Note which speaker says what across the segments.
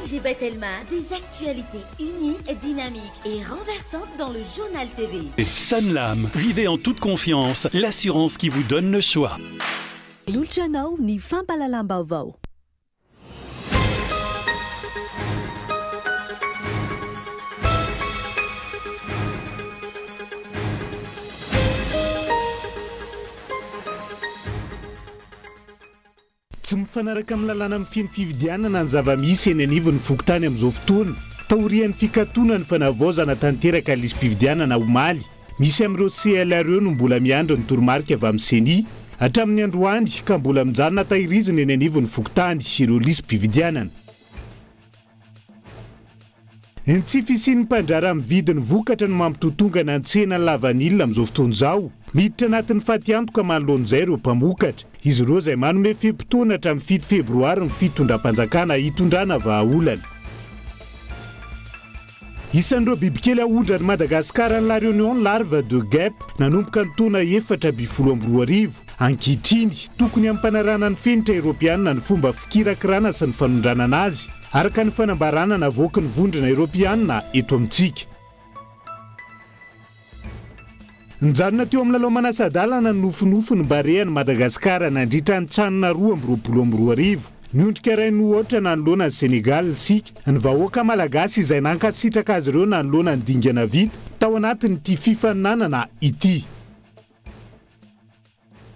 Speaker 1: Genet Telma, des actualités uniques, dynamiques et renversantes dans le journal TV.
Speaker 2: Sanlam, vivez en toute confiance, l'assurance qui vous donne le choix.
Speaker 3: Lulchanao ni fampalalam-baovao.
Speaker 4: Tsy mifanaraka amin'ny lalàna amin'ny feno fividianana ny zava-misy eny anivon'ny fokotany amin'izao fotoana. Taorian'ny fikatona ny fanavaozana tanteraka lisam-pividianana omaly. Misy amin'ireo CLRE no mbola miandry ny toromarika avy amin'ny CENI hatramin'ny androany ka mbola mijanona tahirizina eny anivon'ny fokotany ireo lisam-pividianana. Ny tsy fisian'ny mpandrara amin'ny vidiny vokatra no mampitotongana ny tsenan'ny lavanilina amin'izao fotoana izao. Miditra anatin'ny faty antoka manoloan'izay ireo mpamokatra. Izy ireo izay manome fehi-potoana hatramin'ny 7 febroary ny fitondram-panjakana hitondrana vahaolana. Isan'ireo bibikely aondrany Madagasikara ny La Réunion larve de guêpe nanomboka ny taona 2012. Ankehitriny tokony ampanarana ny fenitra Eoropeanina ny fomba fikirakirana sy ny fanondrana anazy araka ny fanambarana navoaka ny vondrona Eoropeanina eto amintsika. Nijanona teo amin'ny lalao manasa-dalana ny nofinofiny Barean'i Madagasikara nandritra ny tranona 2022. Niondrika iray nohoatra nanoloana ny Senegal sika. Ny vahoaka malagasy izay nankasitraka azy ireo nanoloana ny dingana vita tao anatin'ity fifaninanana ity.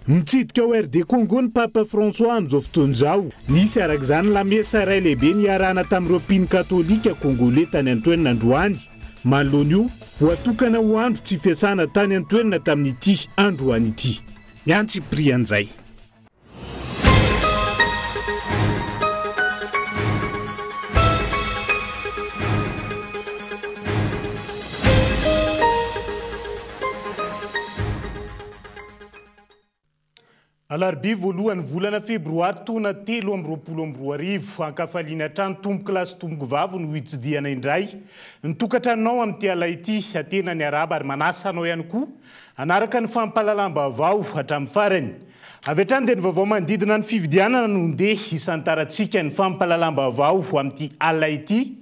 Speaker 4: Mitsidika ao RD Congo ny Papa François amin'izao fotoana izao. Nisy arak'izany lamesa iray lehibe niarahana tamin'ireo mpino katolika Congolais tany an-toerana androany. Manoloana io voatokana ho andro tsy fiasana tany an-toerana tamin'ity androany ity. Miantsy prian'izay. Alarobia voalohany volana febroary taona 2022 ankafaliana trano tomboky lasy tomboky vavy no hitsidiana indray. Nitokantranonao amin'ity ala ity atena ny araba ary manasa anao ihany koa anaraka ny fampalalam-baovao hatramin'ny farany. Avy hatrany dia ny vaovao manodidina ny fividianana no ndeha isantarantsika ny fampalalam-baovao amin'ity ala ity.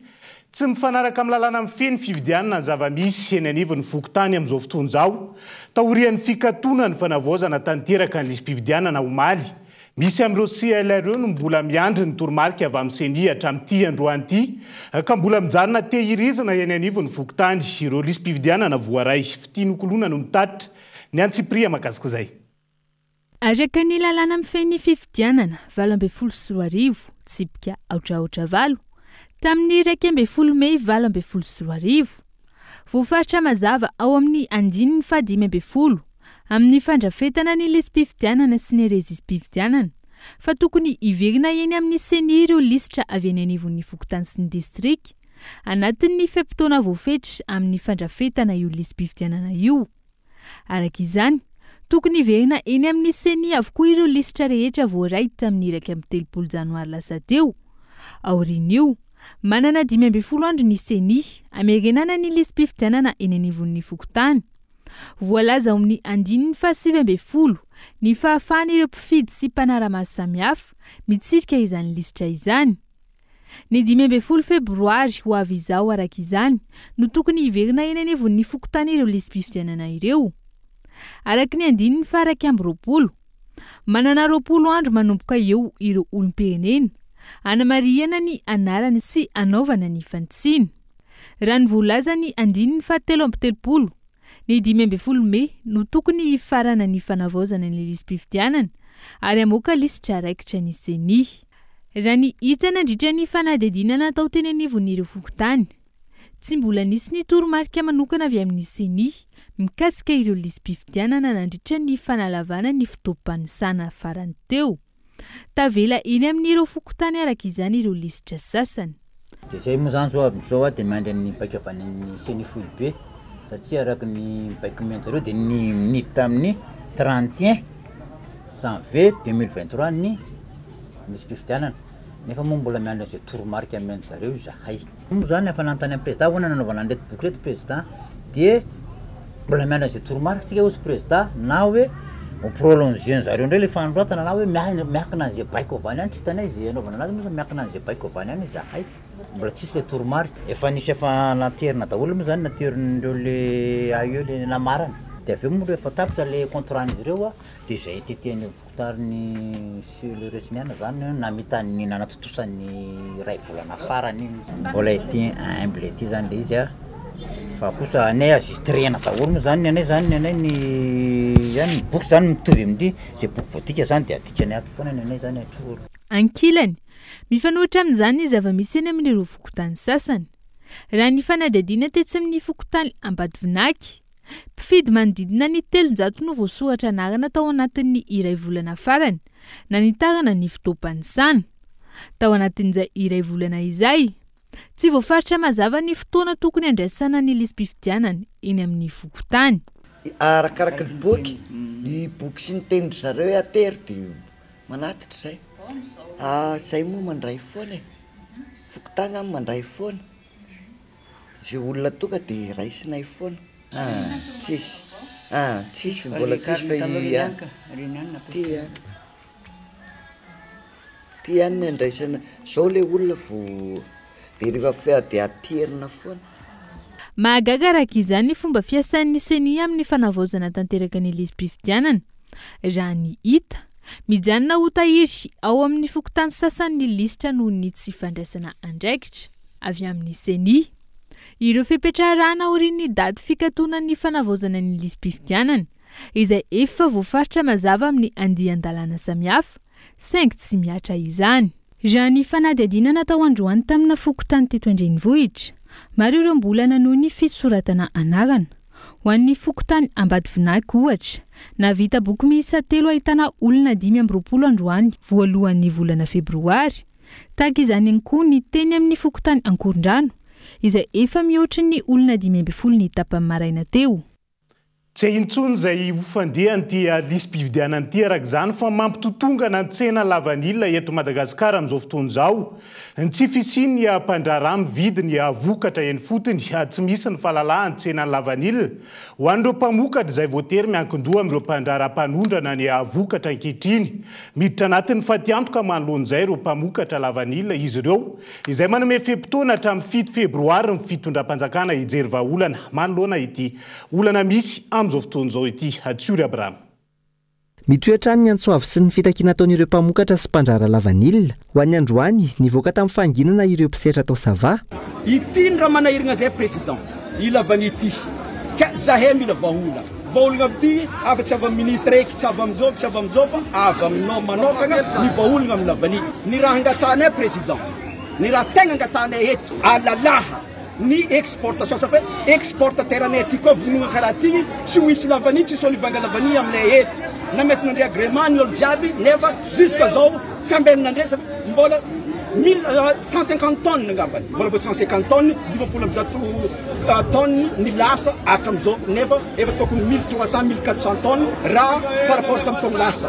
Speaker 4: Tsy mifanaraka amin'ny lalàna amin'ny feno fividianana ny zava-misy eny anivon'ny fokotany amin'izao fotoana izao. Taorian'ny fikatona ny fanavaozana tanteraka ny lisam-pividianana omaly. Misy amin'ireo CLRE no mbola miandry ny toromarika avy amin'ny CENI hatramin'ity androany ity ka mbola mijanona tehirizina eny anivon'ny fokotany ireo lisam-pividianana voaray. Fitianokolona no mitatitra ny Antsipria makasika izay.
Speaker 5: Araka ny lalàna amin'ny feno fividianana 2024 tsipika aotraotra valo. Tamin'ny 1 Mei 2024, voafaritra mazava ao amin'ny andininy 15 amin'ny fandrafetana ny lisam-pividianana sy ny rezisam-pividianana fa tokony iverina eny amin'ny CENI ireo lisitra avy eny anivon'ny fokotany sy ny distrika anatin'ny feim-potoana voafetra amin'ny fandrafetana io lisam-pividianana io. Araka izany, tokony iverina eny amin'ny CENI avokoa ireo lisitra rehetra voaray tamin'ny 13 Janoary lasa teo. Aorian'io, manana 12 andro ny CENI amerenana ny lisam-pividianana eny anivon'ny fokotany. Voalaza ao amin'ny andininy 17 ny fahafahana ireo mpifidy sy mpanara-maso samihafa mitsidika izany lisitra izany. Ny 12 febroary ho avy izao araka izany no tokony iverina eny anivon'ny fokotany ireo lisam-pividianana ireo. Araka ny andininy faraka amby 20, manana 20 andro manomboka eo ireo olom-pirenena anamariana ny anarany sy anaovana ny fantsiny. Raha ny voalaza ny andininy 17, ny 12 Mei no tokony hifarana ny fanavaozana ny lisam-pividianana ary amoaka lisitra raikitra ny CENI. Raha ny hita nandritra ny fanadidinana tao teny anivon'ireo fokotany, tsy mbola nisy ny toromarika manokana avy amin'ny CENI mikasika ireo lisam-pividianana nandritra ny fanalavana ny fitoppanisana farany teo. Tavela eny amin'ireo fokotany araka izany ireo lisitra sasany.
Speaker 6: Dia izay moa zany zao amin'izao dia mandry ny baika avy any CENI fohy be satria araka ny baika mentsareo dia niditra tamin'ny 31 janvier 2023 ny lisam-pividianana. Nefa moa mbola miandry izay toromarika mentsareo zahay. Moa zany afanantany amin'ny président hoana nanaovana an'ireto boky reto président dia mbola miandry izay toromarika tsika ozy président na hoe prolongé zareo ndray le fandroatana na hoe miakina an'izay baiko avany any tsy hitanay izy anaovana anazy moa miakina an'izay baiko avany any zahay mbola tsisy le toromarika efa nisy efa naterina daholo moa zany naterin'ireo le aeo le namarany de aveo moa efa tapitra le contrat-n'izy ireo a de zay tetehany vokotariny sur le resiniana zany namitany nanatotosany ray volana farany mbola ety humble ety zany le izy a fa kosa anay azistrena daholo moa zany anay zany anay ny boky zany mitovy amin'ity zay boky voadika zany de adikany ato foana anay zany atrolo
Speaker 5: ankilany mifanohitra amin'izany izy ava-misy eny amin'ireo vokotany sasany raha ny fanadihadiana tetsy amin'ny vokotany ambady vinaky mpifidy manodidina ny 300 no voasoratra anarana tao anatin'ny iray volana farany na nitarana ny fitopany tao anatin'izay iray volana izay tsy voafaritra mazava ny fotoana tokony andraisana ny lisam-pifidianana eny amin'ny vokotany
Speaker 7: arakaraka ny boky sy ny tenindry zareo atery de manatitra zay zay moa mandray foana vokotany amin'ny mandray foana zay olona toka de raisinay foana tsisy mbola tsisy fa ty any ny andraisana zao le olona vo de rehefa fa de aterina foana
Speaker 5: mahagaga araka izany ny fomba fiasan'ny seni amin'ny fanavaozana tanteraka ny lisam-pifidianana raha ny hita mijanona ho tahiry ao amin'ny fokotany sasany ny lisitra noho ny tsy fandraisana andraikitra avy amin'ny seni ireo fipetraharana orin'ny daty fikatoanan'ny fanavaozana ny lisam-pifidianana izay efa voafaritra mazava amin'ny andian-dalàna samihafa saingy tsy miatra izany raha ny fanadihadiana natao androany tamina fokotany teto andrenivohitra maro ireo mbola noho ny fisoratana anarana ho an'ny fokotany ambady vinaky ohatra navita boky miisa 3 ahitana olona 520 androany voalohan'ny volana febroary tahaka izany ihany koa ny teny amin'ny fokotany Ankorondrano izay efa mihoatra ny olona 520 ny tapany maraina teo
Speaker 4: tsy intsony zay hofandehan ty lisam-pifidianana ty araka zany fa mampitotongana ny tsena lavanila eto Madagasikara amin'izao fotoana izao ny tsy fisiny mpandrarà mividy ny vokatra eny fotony tsy misy ny fahalalahany tsena lavanila ho an'ireo mpamokatra izay voatery miankin-doha amin'ireo mpandrarà-mpanondrana ny vokatra ankehitriny miditra anatin'ny fatiantoka manoloan'izay ireo mpamokatra lavanila izy ireo izay manome fepitoana hatramin'ny 7 febroary ny fitondram-panjakana hijery vahaolana manoloana ity olana misy am'izao fotoana izao ity Hatsury Abraham
Speaker 8: mitoetrany ny antsoavy sy ny fitakiana ataon'ireo mpamokatra sy mpandrara lavanila ho an'ny androany nivoaka tamin'ny fanginana ireo mpisehatra atao sava
Speaker 9: ity ny raha manahirana zay président ilavany ity ka zahay mila vahaolana amity afa-tsy avy amin'ny ministre eky tsy avy amin'izao tsy avy amin'izao fa avy aminao manokana ny vahaolana amin'ny lavany ny raha angatanay président ny raha tegna angatanay eto alalaha ny exportation ça fait exportateur anay aty koa vonona karaha ty tsy ho isy lavany tsy hisy olivanga lavany aminay eto na mesy nandre agrément ny olo jiaby nefa jusqu'à zao tsy ambenina andre mbola 150 tonnes ngambany mbola 150 tonnes 270 tonnes ny lasa hatram'izao nefa efa tokony 1300 1400 tonnes raha par rapport tam'tong lasa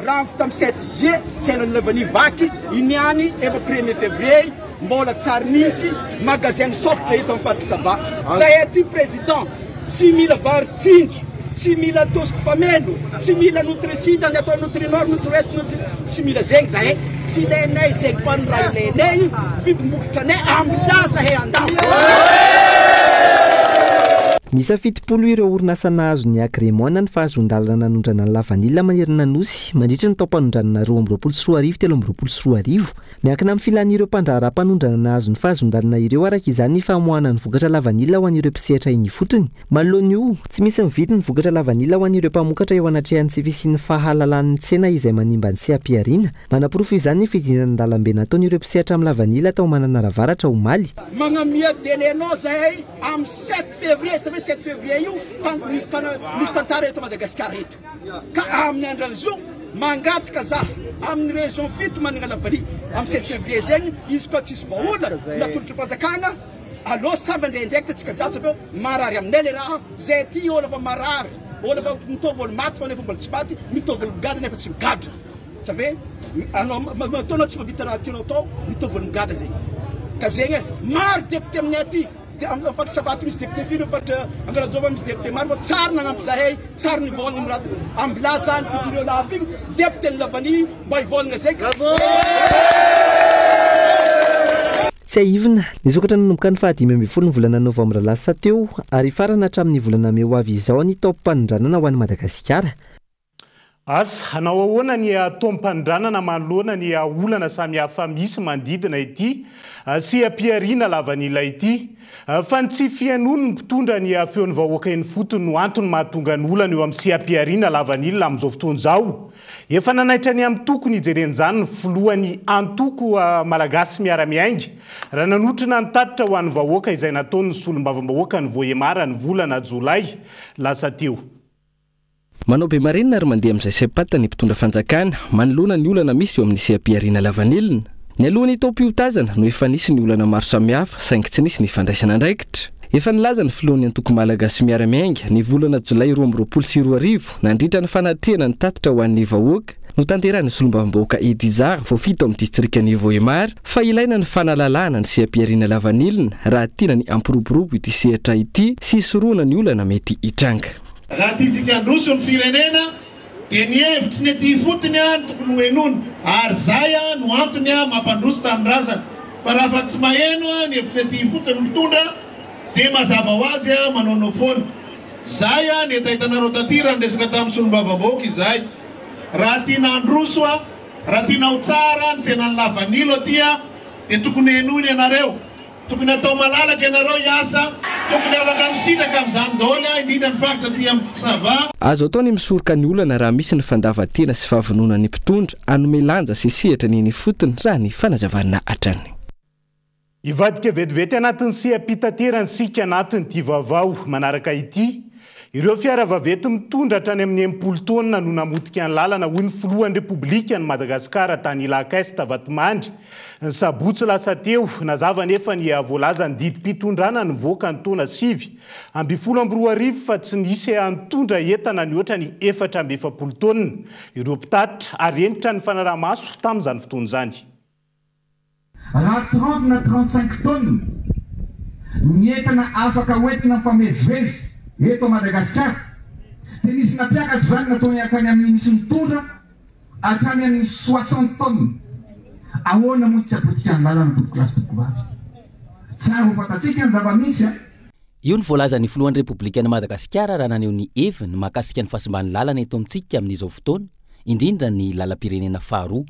Speaker 9: raha tamin'ny 7 juillet tsenany lavany vaky iniany efa 1er février mbola tsary nisy magasin sorte eto amin'ny faritra sava zay aty président tsy mila vary tsinjo tsy mila tosoko famelo tsy mila nutricide ny atao nutrinord nutriest tsy mila zegny zahay tsy ilainay zegny fa ny raha ilainay vidim-bokatra anay amina zahay andafo
Speaker 8: misa fitopolo ireo orinasa nahazo ny agrément ny fahazon-dalana nanondrana ny lavanila manerina nosy mandritra ny tao-panondranana 2024 miankina amin'ny filan'ireo mpandrara-panondrana nahazo ny fahazon-dalana ireo araka izany famoahana ny vokatra lavanila ho an'ireo mpisehatra iny fotony manoloana io tsy misy mividy ny vokatra lavanila ho an'ireo mpamokatra eo anatrehan'ny tsy fisian'ny fahalalan'ny tsena izay manimba ny sehampiariana manaporofo izany ny fidinana an-dalambe nataon'ireo mpisehatra amin'ny lavanila tao Mananaravaratra omaly
Speaker 9: magnamia delenao zahay amin'ny 7 février 7 février io misy tantara eto Madagasikara eto ka amin'ny andran'izao mangataka zaho amin'ny région fito manana lavany amin'ny 7 février zegny izy koa tsisy vahaolana natolotry fanjakana alo samby ndraindraiky tsika jiaby sao marary aminay le raha zay ty olo fa marary olo fa mitovy olo maty fa nefa mbola tsy maty mitovy olo migadra nefa tsy migadra save anao mataonao tsy mavita raha tianao tao mitovy olo migadra zegny ka zegny maro député aminay aty amin'ny fahasabaty misy député firy fatra angalajova misy député maro fa tsara nagnampy zahay tsara nivolagna miraty ambilasa ny fitireo lahaby igny député ny lavany mba hivolagna zay
Speaker 8: tsy aivina nizokatra nanomboka ny fahadimy amby folo ny volana novambra lasa teo ary farana hatramin'ny volana me ho avy izao ny taom-panondranana ho an'ny Madagasikara.
Speaker 4: Asa hanao ahoana ny taom-panondranana manoloana ny olana samihafa misy manodidina ity sy ampiariana lavanila ity fa ny tsy fianono ny mpitondra ny feon'ny vahoaka eny fotony no antony mahatonga ny olana eo amin'ny sy ampiariana lavanila amin'izao fotoana izao. Efa nanaitra ny amin'ny toko ny jeren'izany ny filohan'ny antoko malagasy miara-miainga raha nanotrina ny tatitra ho an'ny vahoaka izay nataony ny solombavam-bahoaka ny voaemara ny volana jolay lasa teo.
Speaker 10: Manao be marenina ary mandeha amin'izay sepata ny mpitondra fanjakana manoloana ny olana misy eo amin'ny sehampiariana lavanilina. Ny alohan'ny taom-piotazana no efa nisy ny olana maro samihafa saingy tsy nisy ny fandraisana andraikitra. Efa nilaza ny filohan'ny antoko malagasy miara-miainga ny volana jolay 2024 nandritra ny fanatrehana ny tatitra ho an'ny vahoaka no tanterahany solombavam-bahoaka Edy Zara voafito amin'ny distrikan'ny Voaemara fa ilaina ny fanalalahana ny sehampiariana lavanilina raha tiana ny ampiroborobo ity sehatra ity sy hisoroana ny olana mety hitranga.
Speaker 11: Raha tiantsika androso ny firenena dia ny hevitry ny ety fotony tokony ho henoina ary zay no antony mampandroso tanin-drazana fa raha fa tsy maheno ny hevitry ny ety fotony mitondra dia mazava ho azy manaonao foana. Zay ny etahitanareo taty raha ndresaka tamin'ny solombavam-bahoaka izay. Raha tiana androso raha tiana ho tsara ny tsenan'ny lavanilo aty dia tokony henoina ianareo. Tokony atao malalaka ianareo hiasa, tokony afaka misitraka amin'izany daholo indrindra ny faritra aty amin'ny Sava.
Speaker 10: Azo atao ny misoroka ny olana raha misy ny fandavan-tena sy fahavonona ny mpitondra hanome lanja sy sehatra ny fotony raha ny fanazavana hatrany.
Speaker 4: Ivadika vetivety anatin'ny seha-pitaterany sika anatin'ity vaovao manaraka ity. Ireo fiara vavety mitondra hatrany amin'ny 80 taona no namotika ny lalana hoy ny filohan'ny Repoblika ny Madagasikara tany Ilakesta Vatomandry. Ny sabotsy lasa teo nazava nefa ny voalaza ny didim-pitondrana ny voaka ny taona 7 fa tsy nisy antondra entana ny oatra ny 470 taona. Ireo mpitatitra ary enitra ny fanaraha-maso tamin'izany fotoana izany.
Speaker 12: Raha 30 na 35 taona ny entana afaka hoentina mifamezivezy eto Madagasikara dia nisy nampiakatra izany nataony hatrany amin'ny misy mitondra hatrany amin'ny 60 taona. Ahoana moa tsy apotika ny lalana tokolasy tokovavy. Tsara ho fantatsika ny zava-misy.
Speaker 13: Io ny voalazan'ny filohan'ny Repoblikan'i Madagasikara raha naneho ny heviny mahakasika ny fahasimbany lalana eto amintsika amin'izao fotoana, indrindra ny lalam-pirenena faharoa.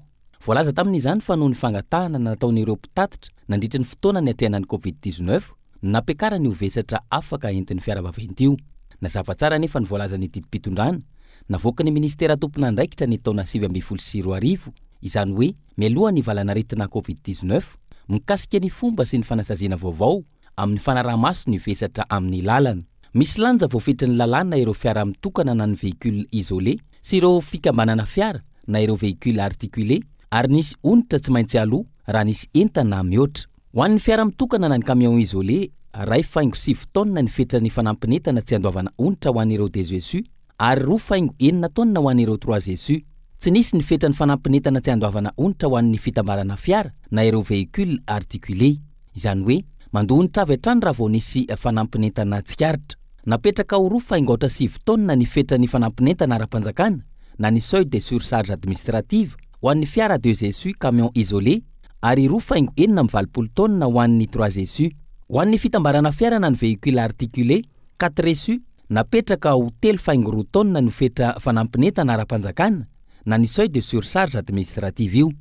Speaker 13: Voalaza tamin'izany fa noho ny fangatahana nataon'ireo mpitatitra nandritra ny fotoana ny atrehanan'ny Covid-19 nampiakara ny hovesatra afaka entin'ny fiara vaventy io. Nazava tsara nefa ny voalazan'ny didim-pitondrana navoaka ny ministera tompon'andraikitra ny taona 2024 izany hoe mialoha ny valanaretina Covid-19 mikasika ny fomba sy ny fanasazena vaovao amin'ny fanaraha-maso ny vesatra amin'ny lalana. Misy lanja voafetra ny lalàna ireo fiara mitokana na ny véhicule isolé sy ireo fikambanana fiara na ireo véhicule articulé ary nisy onitra tsy maintsy aloha raha nisy entana mihoatra. Ho an'ny fiara mitokana na ny camion isolé ray faingo 7 taona ny fetrany fanampinetana tsy andoavana onitra ho an'ireo 2 Jesu ary 2 faingo 9 taona ho an'ireo 3 Jesu. Tsy nisy ny fetrany fanampinetana tsy andoavana onitra ho an'ny fitambarana fiara na ireo véhicule articulé. Izany hoe mandoonitra avy hatrany raha vao nisy fanampinetana tsikaritra. Napetraka ho 2 faingo 7 taona ny fetrany fanampinetana ara-panjakana na ny seuil de surcharge administrative ho an'ny fiara 2 Jesu camion isolé ary 2 faingo 9 taona ho an'ny 3 Jesu. Ho an'ny fitambarana fiara na ny véhicule articulé 4 Jesu napetraka ho 3 faingo 2 taona ny fetra fanampinetana ara-panjakana na ny seuil de surcharge administrative io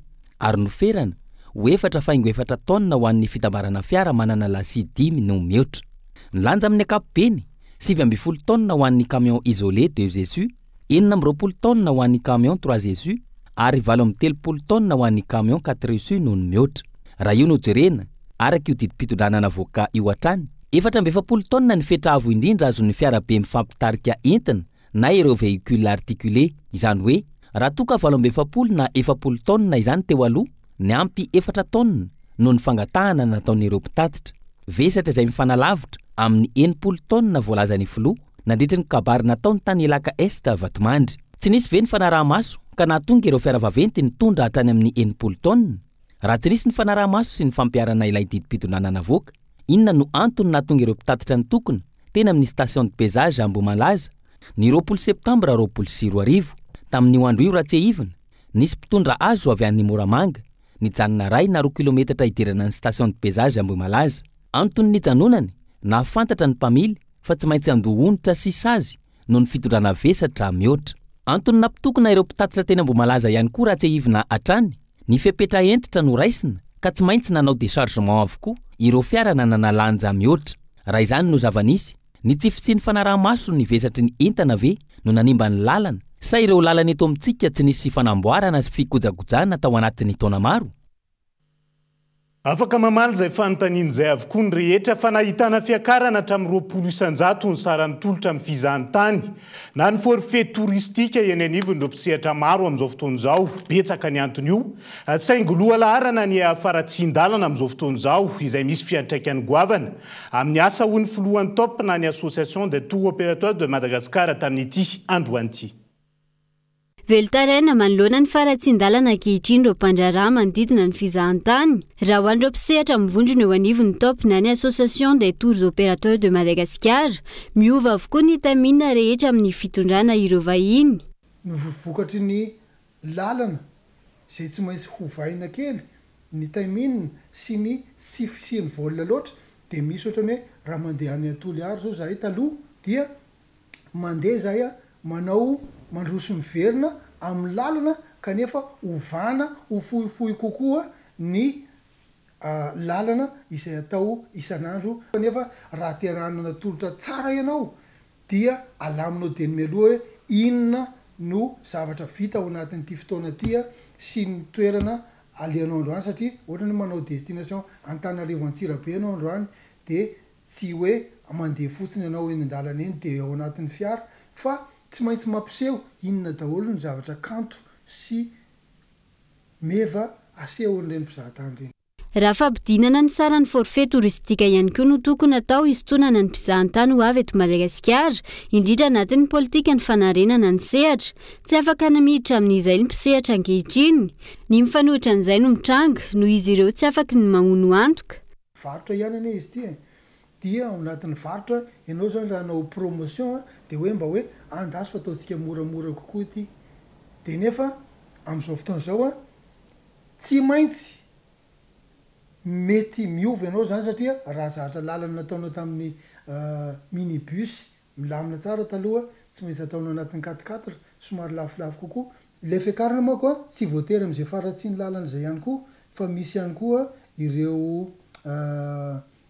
Speaker 13: ary noferana ho 4 faingo 4 taona ho an'ny fitambarana fiara manana lasi 10 no mihoatra. Ny lanja amin'ny ankapobeny 7 taona ho an'ny camion isolé 2 Jesu, 20 taona ho an'ny camion 3 Jesu ary 30 taona ho an'ny camion 4 Jesu no mihoatra. Raha io no jerena araka io didim-pitondrana navoaka io hatrany 40 taona ny fetra avo indrindra azon'ny fiara be mifampitarika entina na ireo véhicule articulé. Izany hoe raha toka 40 na 40 taona izany teo aloha ny ampy 4 taona no ny fangatahana nataon'ireo mpitatitra. Vesatra izay mifanalavitra amin'ny 80 taona voalazan'ny filoha nandritra ny kabary nataony tany Ilakesta Vatomandry. Tsy nisy ve ny fanaraha-maso ka nahatonga ireo fiara vaventy nitondra hatrany amin'ny 80 taona. Raha tsy nisy ny fanaraha-maso sy ny fampiarana ilay didim-pitondrana navoaka, inona no antony nahatonga ireo mpitatitra ny tokony teny amin'ny station de pesage Ambomalaza ny 20 septambra 2024 tamin'io andro io raha tsy ivina nisy mpitondra azo avy an'ny Moramanga nijanona ray na 2 kilometatra idirana ny station de pesage Ambomalaza. Antony nijanonany nahafantatra ny mpamily fa tsy maintsy andohonitra sisa azy noho ny fitondrana vesatra mihoatra. Antony nampitokona ireo mpitatitra teny Ambomalaza ihany koa raha tsy ivina hatrany ny fepetra entitra no raisina ka tsy maintsy nanao déchargement avokoa ireo fiara nanana lanja mihoatra. Raha izany no zava-nisy ny tsify sy ny fanaraha-maso ny vesatry ny entana ve no nanimba ny lalana sa ireo lalana eto amintsika tsy nisy fanamboarana sy fikojakojana tao anatin'ny taona maro.
Speaker 4: Afaka mamaly izay fanontaniana izay avokoa ny rehetra fa nahitana fiakarana hatramin'ny 20,100 ny saran'ny tolotra amin'ny fizahan-tany na ny forfait touristika eny anivon'ireo mpisehatra maro amin'izao fotoana izao. Betsaka ny antony io saingy loha laharana ny afaratsin-dalana amin'izao fotoana izao izay misy fiantraikany goavana amin'ny asa ho ny filohan'ny top na ny association des tour opérateurs de Madagascar tamin'ity androany ity.
Speaker 14: Velotaraina manoloana ny faratsin-dalana ankehitriny ireo mpandraraha manodidina ny fizahan-tany raha ho an'ireo mpisehatra mivondrona eo anivon'ny top na ny association des tours opérateurs de Madagascar miova avokoa ny tamina rehetra amin'ny fitondrana ireo vahiny.
Speaker 15: Vokatry ny lalana izay tsy maintsy hovaina kely ny taminina sy ny sy fisiany volona loatra dia misy ohatrany hoe raha mandeha any Toliara zao zahay taloha dia mandeha zahay manao mandroso miverina amin'ny lalana kanefa ovana hofohifohy kokoa ny lalana izay atao isan'andro. Kanefa raha tianana tolotra tsara ianao dia alaminao dia ny mialoha hoe inona no zavatra vita ao anatin'ity fotoana ity sy ny toerana aleanao androany satria ohatra ny manao destination Antananarivo Antsirabe ianao androany dia tsy hoe mandeha fotsiny ianao eny an-dalana eny dia ao anatin'ny fiara fa tsy maintsy mampiseho inona daholo ny zavatra kanto sy meva aseho an'ireny mpizahatany reny.
Speaker 14: Raha fampidinana ny saran'ny forfait touristika ihany koa no tokony atao histonana ny mpizahatany ho avy eto Madagasikara indrindra anatin'ny politika ny fanarenana ny sehatra tsy afaka namiditra amin'izay ny mpisehatra ankehitriny ny mifanohitra an'izay no mitranga no izy ireo tsy afaka ny mamono antoka.
Speaker 15: Varotra ihany ane izy ity dia ao anatin'ny varotra ianao zany raha nao promotion dia hoe mba hoe andaso fa ataontsika moramora kokoa ity dia nefa amin'izao fotoana izao tsy maintsy mety miova ianao zany satria raha zahatra lalana nataonao tamin'ny minibus milamina tsara taloha tsy maintsy ataonao anatin'ny 4x4 somary lafolafo kokoa. Ilay fiakarana manko tsy voatery amin'izay faratsiny lalana izay ihany koa fa misy ihany koa ireo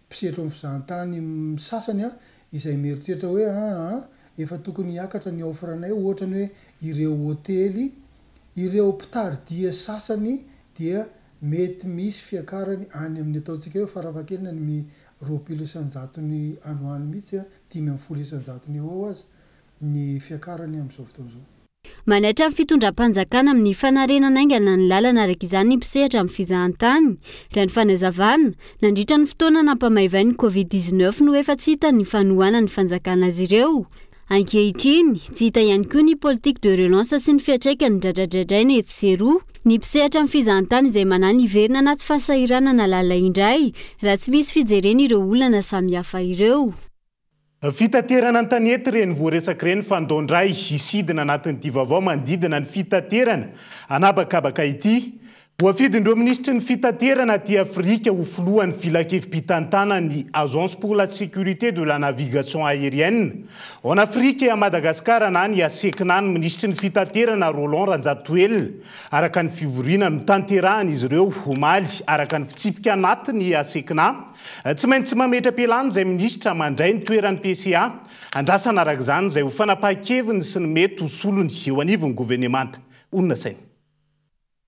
Speaker 15: mpisehatra amin'ny fizahan-tany sasany izay mieritreritra hoe efa tokony hiakatra ny offranay ohatra ny hoe ireo hôtely ireo mpitardia sasany dia mety misy fiakarany any amin'ny ataontsika hoe farafahakelina ny 20,100 ny anoany mihitsy 10,100 eo ao azy ny fiakarany amin'izao fotoana izao.
Speaker 14: Manaitra amin'ny fitondram-panjakana amin'ny fanarenana aingana ny lalana araka izany ny mpisehatra amin'ny fizahan-tany raha ny fanazavana nandritra ny fotoana nampamaivany Covid-19 no efa tsy hita ny fanohana ny fanjakana azy ireo. Ankehitriny tsy hita ihany koa ny politique de relance sy ny fiantraikany dradradradrainy etsy sy eroa ny mpisehatra amin'ny fizahan-tany izay manana iverina anaty fahasahiranana lalina indray raha tsy misy fijerena ireo olana samihafa ireo.
Speaker 4: Fitaterana an-tanety reny voaresaka reny fandondray isidina anatin'ity vaovao manodidina ny fitaterana anabakabaka ity. Voafidin'ireo minisitry ny fitaterana aty Afrika ho filohan'ny filakevim-pitantana ny Agence pour la sécurité de la navigation aérienne. En Afrique et à Madagascar na ny asekina ny minisitry ny fitaterana Roland Ranjatoel araka ny fivoriana no tanterahana izy ireo omaly araka ny fitsipika anatiny asekina. Tsy maintsy mametra-pialana izay minisitra mandray ny toeran'ny PCA andrasana araka izany izay ho fanapahan-keviny sy ny mety ho solony eo anivon'ny gouvernemanta. Onona saina.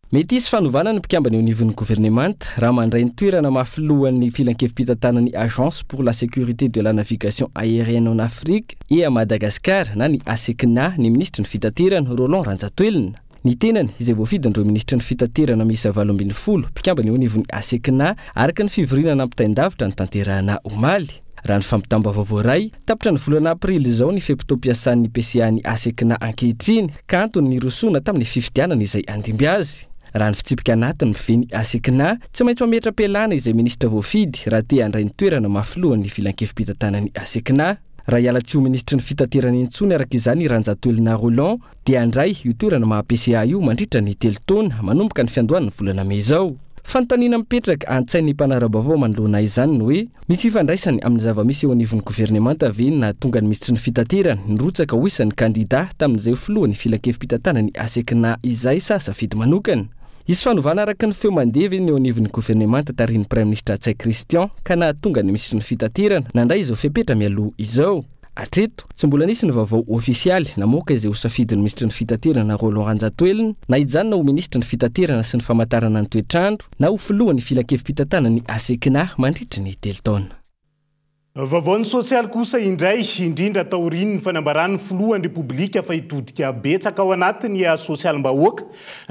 Speaker 10: Mety isy fanovana ny mpikambana eo anivon'ny gouvernemanta raha mandray ny toerana mafilohan'ny filan-kevim-pitantana ny Agence pour la sécurité de la navigation aérienne en Afrique et à Madagascar na ny ASECNA ny ministra ny fitaterana Roland Ranjatoelina. Ny tenany izay voafidin'ireo ministra ny fitaterana miisa 20 mpikambana eo anivon'ny ASECNA araka ny fivoriana nampitaindavitra ny tanterahana omaly. Raha ny fampitambavao ray tapitra ny volana aprily izao ny fepito-piasan'ny PCA ny ASECNA ankehitriny ka antony ny rosoana tamin'ny fifidianana izay andimby azy. raha ny fitsipika anatiny miveny asekina tsy maintsy mametra-pialana izay ministra voafidy raha te handray ny toerana mafilohany filan-kevim-pitantanany asekina. Raha hiala-tsy ho ministra ny fitaterana intsony araka izany Ranjatoelina Roland dia handray io toerana maha-PCA io mandritra ny 3 taona manomboka ny fiandohan'ny volana May izao. Fanontaniana mipetraka an-tsain'ny mpanara-baovao manoloana izany ny hoe misy ifandraisany amin'ny zava-misy eo anivon'ny governemanta ve na tonga ny ministra ny fitaterana nirotsaka ho isan'ny kandida tamin'izay filohan'ny filan-kevim-pitantanany asekina izay sa safidy manokana. Isy fanovana araka ny feo mandevy eo anivon'ny governemanta tarihin'ny Prime Ministre Tsay Christian ka nahatonga ny ministra ny fitaterana nandray izao fepetra mialoha izao. Hatreto tsy mbola nisy ny vaovao ofisialy namoaka izay ho safidin'ny ministra ny fitaterana Roland Ranjatoelina na ijanona ho ministra ny fitaterana sy ny famantarana ny toetrandro na ho filohan'ny filan-kevim-pitantanany asekina mandritra ny 3 taona.
Speaker 4: Vaovao ny sosialy kosa indray indrindra taoriany ny fanambaran'ny filohan'ny repoblika fa hitodika betsaka ao anatiny sosialim-bahoaka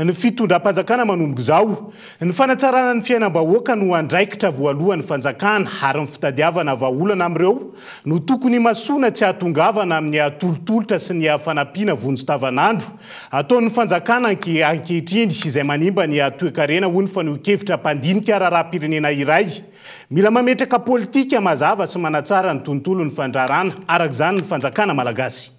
Speaker 4: ny fitondram-panjakana manomboka izao. Ny fanatsarana ny fiainam-bahoaka no andraikitra voalohan'ny fanjakana ary ny fitadiavana vahaolana amin'ireo no tokony masoana tsy hatongavana amin'ny atolotolotra sy ny fanampiana vonjy-tavanandro. Ataon'ny fanjakana ankehitriny izay manimba ny toe-karena hoy ny faneho-kevitra mpandinika raharaham-pirenena iray. Mila mametraka politika mazava sy manatsara ny tontolo ny fandrarana araka izany ny fanjakana malagasy.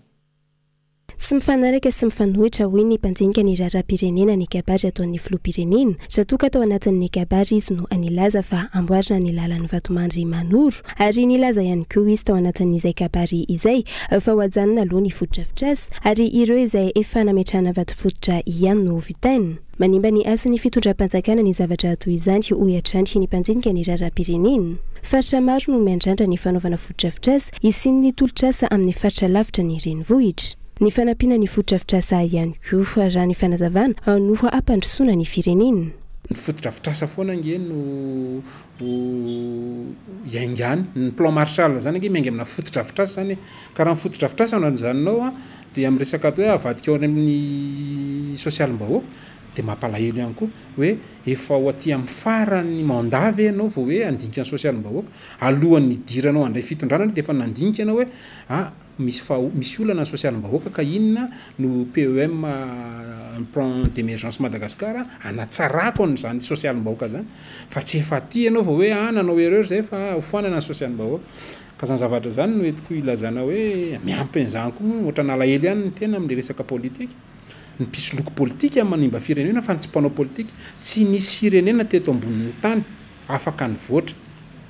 Speaker 16: Tsy mifanaraka sy mifanohitra hoy ny mpandinika ny raharaham-pirenena ny kabary ataon'ny filoham-pirenena raha toa ka tao anatin'ny kabary izy no anilaza fa amboarina ny lalan'ny vatomandry manoro ary nilaza ihany koa izy tao anatin'izay kabary izay fa ho ajanona aloha ny fototra-fitrasa ary ireo izay efa nametrahana vatofototra ihany no vitaina. Manimba ny asan'ny fitondram-panjakana ny zavatra toy izany ho iatranty ny mpandinika ny raharaham-pirenena. Faritra maro no miandrandra ny fanaovana fototra-fitrasa isin'ny tolotrasa amin'ny faritra lavitra ny renivohitra. Ny fanampiana ny fototra-fitrasa ihany koa raha ny fanazavana no hampandrosoana ny firenena.
Speaker 17: Ny fototra-fitrasa foana nge no iaingany ny plan Marshall zany nge miainga amina fototra-fitrasa zany ka raha ny fototra-fitrasa no anjanonao dia amin'ny resaka atao hoe avadika ao amin'ny sosialim-bahoaka dia mampalahelo ihany koa hoe efa ho aty amin'ny farany mandavy ianao vao hoe andinika ny sosialim-bahoaka alohan'ny idiranao andray fitondrana dia efa nandinika ianao hoe misy olana ny sosialim-bahoaka ka inona no PEM plan d'émergence Madagascar anatsarako an'izany sosialim-bahoaka zany fa tsy efa aty ianao vao hoe nanao erreur zay fa hofanana ny sosialim-bahoaka ka zany zavatra zany no entiko ilazana hoe miampy an'izany koa ohatra nalahelo ihany ny tena amin'ny resaka politika. Ny mpisoloky politika manimba firenena fa tsy mpanao politika tsy nisy firenena teto ambonin'ny tany afaka ny voatra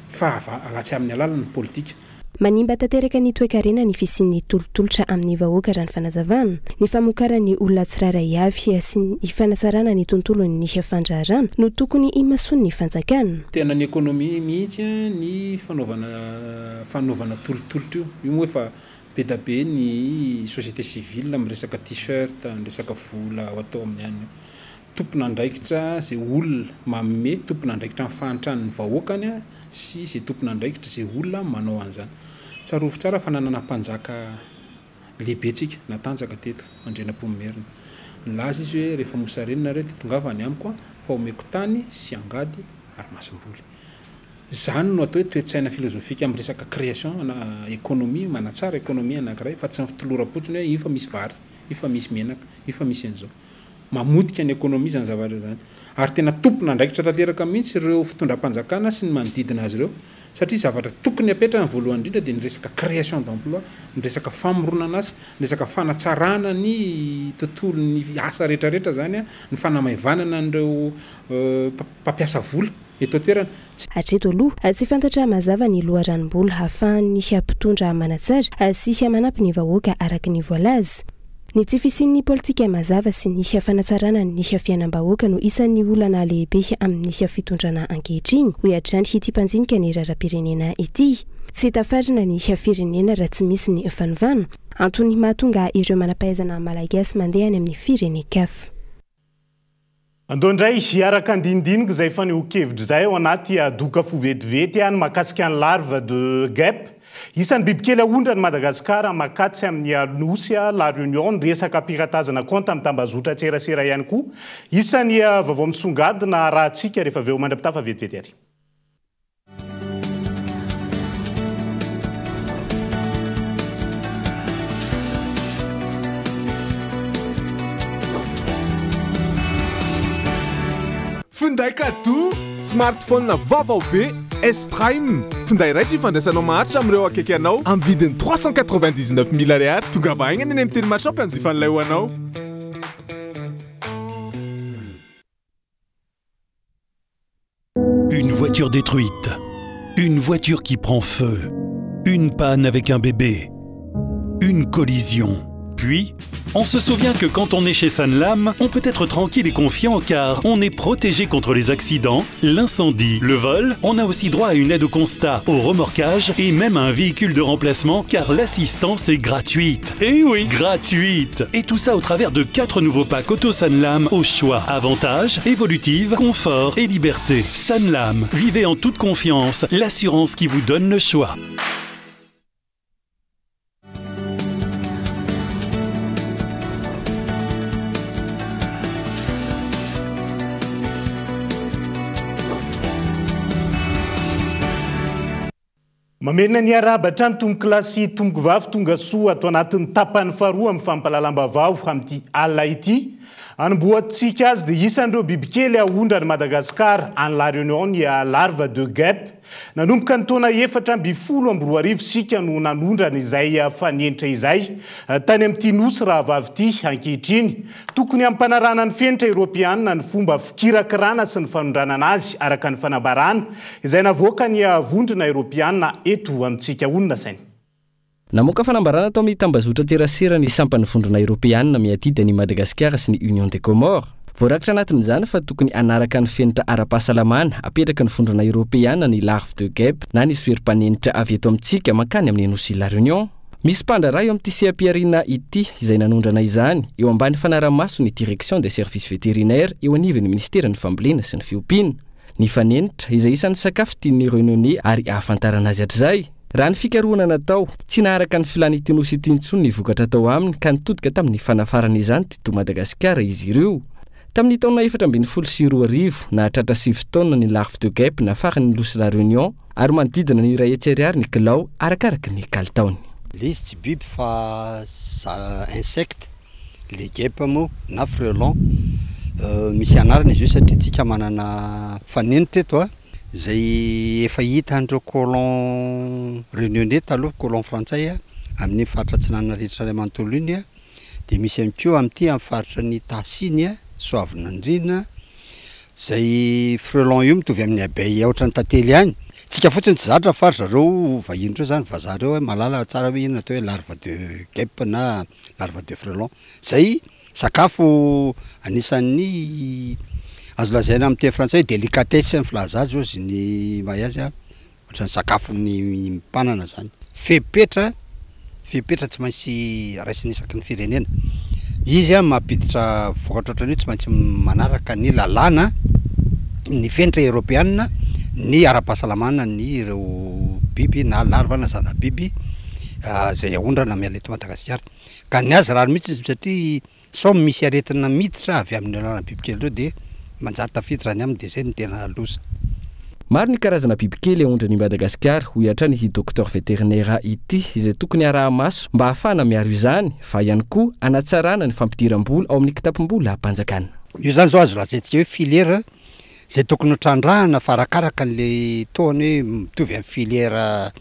Speaker 17: fa ratsy amin'ny alalan'ny politika.
Speaker 16: Manimba tanteraka ny toe-karena ny fisian'ny tolotolotra amin'ny vahoaka raha ny fanazavana ny famokarany olona tsiraray avy sy ny fanatsarana ny tontolony ny fandraharana no tokony imasoany ny fanjakana.
Speaker 17: Tena ny ekonomia mihitsy ny fanaovana tolotolotra io moa efa be ny société civile amin'ny resaka t-shirt amin'ny resaka vola atao amin'ny any tompona andraikitra zay olona manome tompona andraikitra amin'ny fahantrany vahoakany sy zay tompona andraikitra zay olona manao an'izany. Tsarovy tsara fa nanana mpanjaka lehibe tsika natanjaka teto Andrenampomerina. Nilaza izy hoe rehefa mosarenina reo titongavany amiko fa omeko tany sy angady ary masom-boly. Zany no atao hoe toe-tsaina filozofika amin'ny resaka création na économie manatsara économie anankiray fa tsy fitoloram-potsiny hoe io fa misy vary, io fa misy menaka, io fa misy an'izao. Mamodika ny économie zany zavatra zany. Ary tena tompona andraikitra tanteraka mihitsy ireo fitondram-panjakana sy ny manodidina azy ireo satria zavatra tokony apetraka ny voalohany indrindra dia ny resaka création d'emploi, ny resaka famoronana azy, ny resaka fanatsarana ny tontolo ny asa rehetrarehetra zany ny fanamaivanana an'ireo mpampiasa vola eto toerana.
Speaker 16: Hatreto aloha tsy fantatra mazava ny loharanom-bola ahafahany hampitondra manatsara sy hamanampy ny vahoaka araka ny voalaza. Ny tsy fisian'ny politika mazava sy ny fanatsarana ny fiainam-bahoaka no isan'ny olana lehibe amin'ny fitondrana ankehitriny ho iatranty ity mpandinika ny raharaham-pirenena ity. Tsy tafarina ny firenena raha tsy misy ny fanovana antony mahatonga ireo manampahaizana malagasy mandeha any amin'ny firenen-kafa.
Speaker 4: Andondray araka andindinika izay faneho-kevitra zay ao anaty doka fo vetivety any mahakasika ny larve de guêpe. Isan'ny bibikely ahondrany Madagasikara makatsy amin'ny anosy La Réunion resaka piratazana compte amin'ny tambazotra tserasera ihany koa. Isan'ny vaovao misongadina raha antsika rehefa avy eo mandra-pitafa vetivety ary.
Speaker 18: finday kado smartphone vaovao be S Prime finday raiky ifandraisanao maharitra amin'ireo akaiky anao amin'ny vidiny 399 000 ariary tonga vahaigna ny amin'ny teny marchand ampanjifan'ilay ho anao.
Speaker 2: Une voiture détruite, une voiture qui prend feu, une panne avec un bébé, une collision. Puis, on se souvient que quand on est chez Sanlam, on peut être tranquille et confiant car on est protégé contre les accidents, l'incendie, le vol. On a aussi droit à une aide au constat, au remorquage et même à un véhicule de remplacement car l'assistance est gratuite. Et oui, gratuite. Et tout ça au travers de 4 nouveaux packs Auto Sanlam au choix. Avantages, évolutive, confort et liberté. Sanlam, vivez en toute confiance, l'assurance qui vous donne le choix.
Speaker 4: Mamena ny arabatra ny tomboky lasy tomboky vavy tonga soa atao anatin'ny tapany faharoa amin'ny fampalalam-bavao amin'ity alina ity. Anomboantsika azy dia isan'ireo bibikely ahondra ny Madagasikara any La Réunion ny larve de guêpe. Nanomboka ny taona 4 sika no nanondrana izay fanenitra izay. Tany amin'ity nosy raha vavy ity ankehitriny. Tokony ampanarana ny fenitra Europiana ny fomba fikirakirana sy ny fanondrana azy araka ny fanambarana izay navoaka ny vondrona Europiana eto amintsika onona sainy.
Speaker 10: Namoaka fanambarana tao amin'ny tambazotra terasera ny sampany vondrona Europiana miatida ny Madagasikara sy ny Union des Comores. Voarakitra anatin'izany fa tokony anaraka ny fenitra ara-pahasalamana apetraka ny vondrona Europiana ny larve de guêpe na ny soerim-panenitra avy eto amintsika mankany amin'ny nosy La Réunion. Misy mpandra eo amin'ity sehampiarina ity izay nanondrana izany eo ambany fanaramaso ny direction des services vétérinaires eo anivon'ny ministera ny fambolena sy ny fiompiana. Ny fanenitra izay isan'ny sakafo tian'ny Réunionnais ary ahafantarana azy hatrizay. Raha ny fikarohana natao, tsy naharaka ny filan'ity nosy ity intsony ny vokatra tao aminy ka nitodika tamin'ny fanafarana izany teto Madagasikara izy ireo. Tamin'ny taona 2024 nahatratra 7 taona ny larve de guêpe nafarany nosy La Réunion ary manodidina ny iray hetsy ariary ny kilao arakaraka ny kalitaony.
Speaker 19: Ilay izy tsy biby fa insecte, les guêpes moa na frelon. Misy anarana izy io satria tsika manana fanenitra eto izay efa hita andreo colon réunionnais taloha colon frantsay amin'ny faritra Atsinanana rehetra ray manontolo iny dia misy ihany koa amin'ity amin'ny faritra ny Tasiny Soavinandrina izay frelon io mitovy amin'ny abeille ohatran'ny tantely any. Tsika fotsiny tsy zatra faritra reo vahiny reo zany vazaha reo malala tsara hoe inona atao hoe larve de guêpe na larve de frelon. Zay sakafo anisan'ny azo lazaina amin'ny teny frantsay délicatesse filaza azy ozy ny mahazy ohatran'ny sakafony mpanana zany. Fepetra tsy maintsy raisiny isaky ny firenena. Izy mampiditra vokatra ohatran'io tsy maintsy manaraka ny lalàna ny fenitra Europiana ny ara-pahasalamana ny ireo biby na larva na zana biby zay ahondrana miala eto Madagasikara. Ka ny azy rano mihitsy satria sao misy aretina miditra avy amin'ny lalàna bibikely reo dia manjary tafiditra any aminy dia zay ny tena loza.
Speaker 10: Maro ny karazana bibikely ahondrany Madagasikara hoy hatrany ity docteur vétérinaire ity izay tokony araha-maso mba ahafahana miaro izany fa ihany koa anatsarana ny fampidiram-bola ao amin'ny kitapom-bola hampanjakana.
Speaker 19: Io zany zao azo lazaintsika hoe filière zay tokony ho trandrahana fa arakaraka an'ilay toany hoe mitovy amin'ny filière